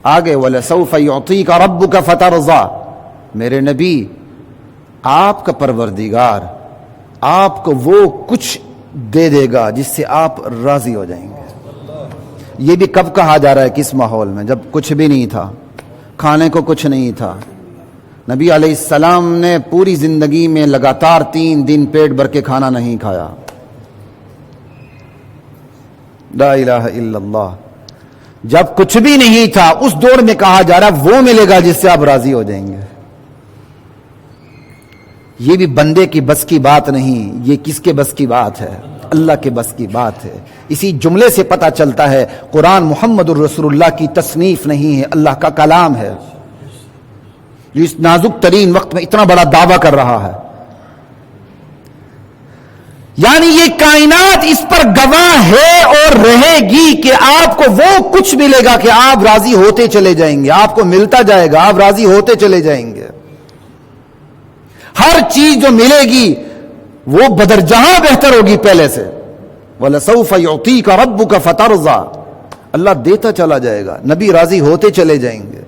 آگے وَلَسَوْفَ يُعْطِيكَ رَبُّكَ فَتَرْضَىٰ، میرے نبی آپ کا پروردگار آپ کو وہ کچھ دے دے گا جس سے آپ راضی ہو جائیں گے۔ یہ بھی کب کہا جا رہا ہے، کس ماحول میں؟ جب کچھ بھی نہیں تھا، کھانے کو کچھ نہیں تھا۔ نبی علیہ السلام نے پوری زندگی میں لگاتار 3 دن پیٹ بھر کے کھانا نہیں کھایا۔ لا الہ الا اللہ۔ جب کچھ بھی نہیں تھا اس دور میں کہا جا رہا وہ ملے گا جس سے آپ راضی ہو جائیں گے۔ یہ بھی بندے کی بس کی بات نہیں، یہ کس کے بس کی بات ہے؟ اللہ کے بس کی بات ہے۔ اسی جملے سے پتہ چلتا ہے قرآن محمد الرسول اللہ کی تصنیف نہیں ہے، اللہ کا کلام ہے، جو اس نازک ترین وقت میں اتنا بڑا دعویٰ کر رہا ہے۔ یعنی یہ کائنات اس پر گواہ ہے اور رہے گی کہ آپ کو وہ کچھ ملے گا کہ آپ راضی ہوتے چلے جائیں گے، آپ کو ملتا جائے گا، آپ راضی ہوتے چلے جائیں گے۔ ہر چیز جو ملے گی وہ بدرجہاں بہتر ہوگی پہلے سے۔ وَلَسَوْفَ يُعْطِيكَ رَبُّكَ فَتَرْضَىٰ، اللہ دیتا چلا جائے گا، نبی راضی ہوتے چلے جائیں گے۔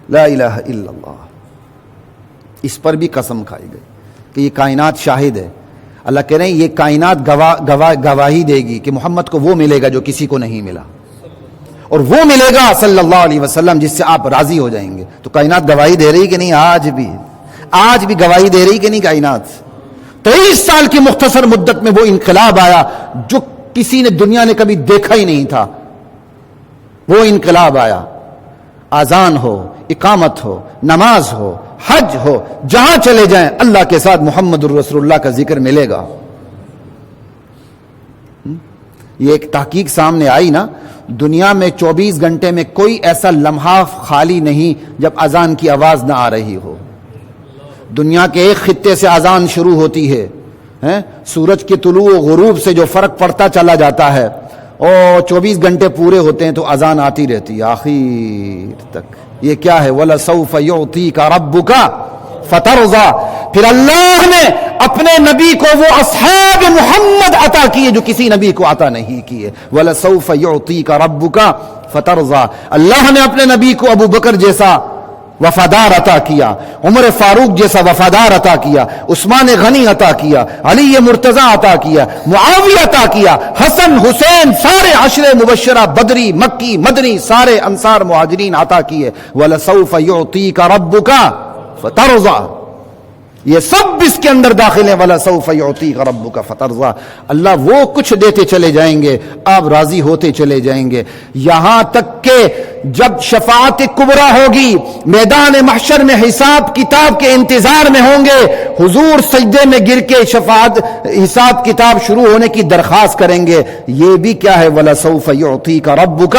لا الہ الا اللہ۔ اس پر بھی قسم کھائی گئی کہ یہ کائنات شاہد ہے۔ اللہ کہہ رہے ہیں یہ کائنات گواہی دے گی کہ محمد کو وہ ملے گا جو کسی کو نہیں ملا، اور وہ ملے گا صلی اللہ علیہ وسلم جس سے آپ راضی ہو جائیں گے۔ تو کائنات گواہی دے رہی کہ نہیں؟ آج بھی گواہی دے رہی کہ نہیں کائنات؟ 23 سال کی مختصر مدت میں وہ انقلاب آیا جو کسی نے دنیا نے کبھی دیکھا ہی نہیں تھا۔ وہ انقلاب آیا، اذان ہو، اقامت ہو، نماز ہو، حج ہو، جہاں چلے جائیں اللہ کے ساتھ محمد الرسول اللہ کا ذکر ملے گا۔ یہ ایک تحقیق سامنے آئی نا، دنیا میں 24 گھنٹے میں کوئی ایسا لمحہ خالی نہیں جب اذان کی آواز نہ آ رہی ہو۔ دنیا کے ایک خطے سے اذان شروع ہوتی ہے، سورج کے طلوع و غروب سے جو فرق پڑتا چلا جاتا ہے، اور 24 گھنٹے پورے ہوتے ہیں تو اذان آتی رہتی ہے آخر تک۔ یہ کیا ہے؟ وَلَسَوْفَ يُعْطِيكَ رَبُّكَ فَتَرْضَىٰ۔ پھر اللہ نے اپنے نبی کو وہ اصحاب محمد عطا کیے جو کسی نبی کو عطا نہیں کیے۔ وَلَسَوْفَ يُعْطِيكَ رَبُّكَ فَتَرْضَىٰ۔ اللہ نے اپنے نبی کو ابو بکر جیسا وفادار عطا کیا، عمر فاروق جیسا وفادار عطا کیا، عثمان غنی عطا کیا، علی مرتضیٰ عطا کیا، معاویہ عطا کیا، حسن حسین سارے عشرے مبشرہ بدری مکی مدنی سارے انصار مہاجرین عطا کیے۔ وَلَسَوْفَ يُعْطِيكَ رَبُّكَ فَتَرْضَىٰ، یہ سب اس کے اندر داخل ہیں۔ وَلَسَوْفَ يُعْطِيكَ رَبُّكَ فَتَرْضَىٰ، اللہ وہ کچھ دیتے چلے جائیں گے، آپ راضی ہوتے چلے جائیں گے، یہاں تک کہ جب شفاعت کبریٰ ہوگی، میدان محشر میں حساب کتاب کے انتظار میں ہوں گے، حضور سجدے میں گر کے حساب کتاب شروع ہونے کی درخواست کریں گے۔ یہ بھی کیا ہے؟ وَلَسَوْفَ يُعْطِيكَ رَبُّكَ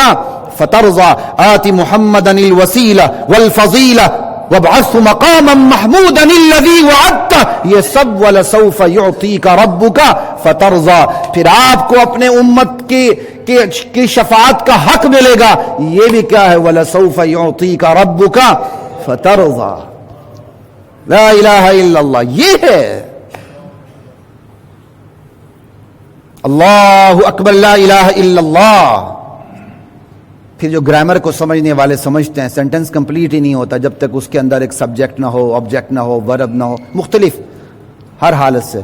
فَتَرْضَىٰ آتِ مُحَمَّدًا الْوَسِيلَةَ وَالْفَضِيلَةَ وَابْعَثْهُ مَقَامًا مَحْمُودًا الَّذِي وَعَدتَّهُ، یہ سب وَلَسَوْفَ يُعْطِيكَ رَبُّكَ فَتَرْضَىٰ، پھر آپ کو اپنے امت کی شفاعت کا حق ملے گا۔ یہ بھی کیا ہے؟ وَلَسَوْفَ يُعْطِيكَ رَبُّكَ فَتَرْضَىٰ۔ لا الہ الا اللہ، یہ ہے اللہ اکبر، لا الہ الا اللہ۔ پھر جو گرامر کو سمجھنے والے سمجھتے ہیں سینٹنس کمپلیٹ ہی نہیں ہوتا جب تک اس کے اندر ایک سبجیکٹ نہ ہو، آبجیکٹ نہ ہو، ورب نہ ہو، مختلف ہر حالت سے۔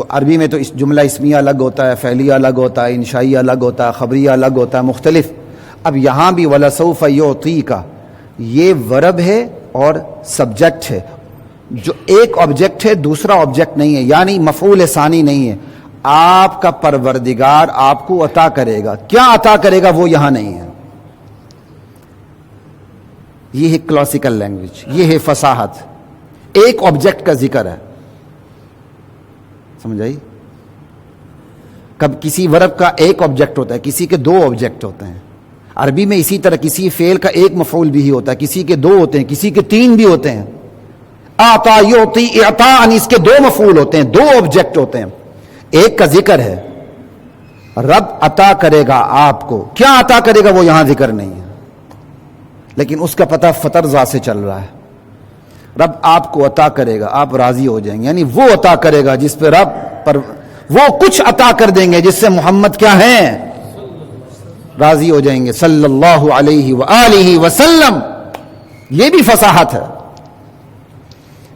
عربی میں تو اس جملہ اسمیہ الگ ہوتا ہے، فعلیہ الگ ہوتا ہے، انشائیہ الگ ہوتا ہے، خبریہ الگ ہوتا ہے، مختلف۔ اب یہاں بھی وَلَسَوْفَ يُعْطِيكَ، یہ ورب ہے اور سبجیکٹ ہے، جو ایک آبجیکٹ ہے دوسرا آبجیکٹ نہیں ہے، یعنی مفعول ثانی نہیں ہے۔ آپ کا پروردگار آپ کو عطا کرے گا، کیا عطا کرے گا وہ یہاں نہیں ہے۔ یہ ہے کلاسیکل لینگویج، یہ ہے فصاحت۔ ایک آبجیکٹ کا ذکر ہے، سمجھ آئی؟ کب کسی ورب کا ایک آبجیکٹ ہوتا ہے، کسی کے 2 آبجیکٹ ہوتے ہیں۔ عربی میں اسی طرح کسی فعل کا ایک مفعول بھی ہوتا ہے، کسی کے 2 ہوتے ہیں، کسی کے 3 بھی ہوتے ہیں۔ آتا یعطی اعطاء، اس کے 2 مفعول ہوتے ہیں، 2 آبجیکٹ ہوتے ہیں، ایک کا ذکر ہے۔ رب عطا کرے گا آپ کو، کیا عطا کرے گا وہ یہاں ذکر نہیں ہے، لیکن اس کا پتہ فترضا سے چل رہا ہے۔ رب آپ کو عطا کرے گا، آپ راضی ہو جائیں گے، یعنی وہ عطا کرے گا جس پہ رب پر وہ کچھ عطا کر دیں گے جس سے محمد کیا ہیں، راضی ہو جائیں گے صلی اللہ علیہ وآلہ وسلم. یہ بھی فصاحت ہے،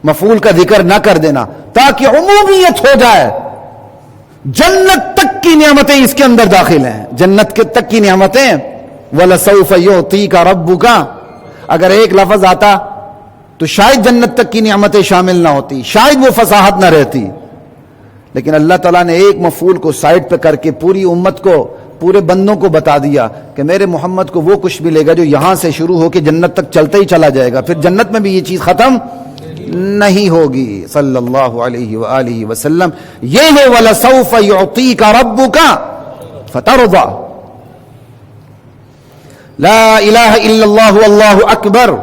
مفعول کا ذکر نہ کر دینا تاکہ عمومیت ہو جائے. جنت تک کی نعمتیں اس کے اندر داخل ہیں، جنت کے تک کی نعمتیں. وَلَسَوْفَ يُعْطِيكَ رَبُّكَ، اگر ایک لفظ آتا تو شاید جنت تک کی نعمتیں شامل نہ ہوتی، شاید وہ فصاحت نہ رہتی. لیکن اللہ تعالیٰ نے ایک مفعول کو سائڈ پہ کر کے پوری امت کو، پورے بندوں کو بتا دیا کہ میرے محمد کو وہ کچھ ملے گا جو یہاں سے شروع ہو کے جنت تک چلتا ہی چلا جائے گا، پھر جنت میں بھی یہ چیز ختم نہیں ہوگی. صلی اللہ علیہ وآلہ وسلم. یہ ہے وَلَسَوْفَ يُعْطِيكَ رَبُّكَ فَتَرْضَى. لا الہ الا اللہ واللہ اکبر.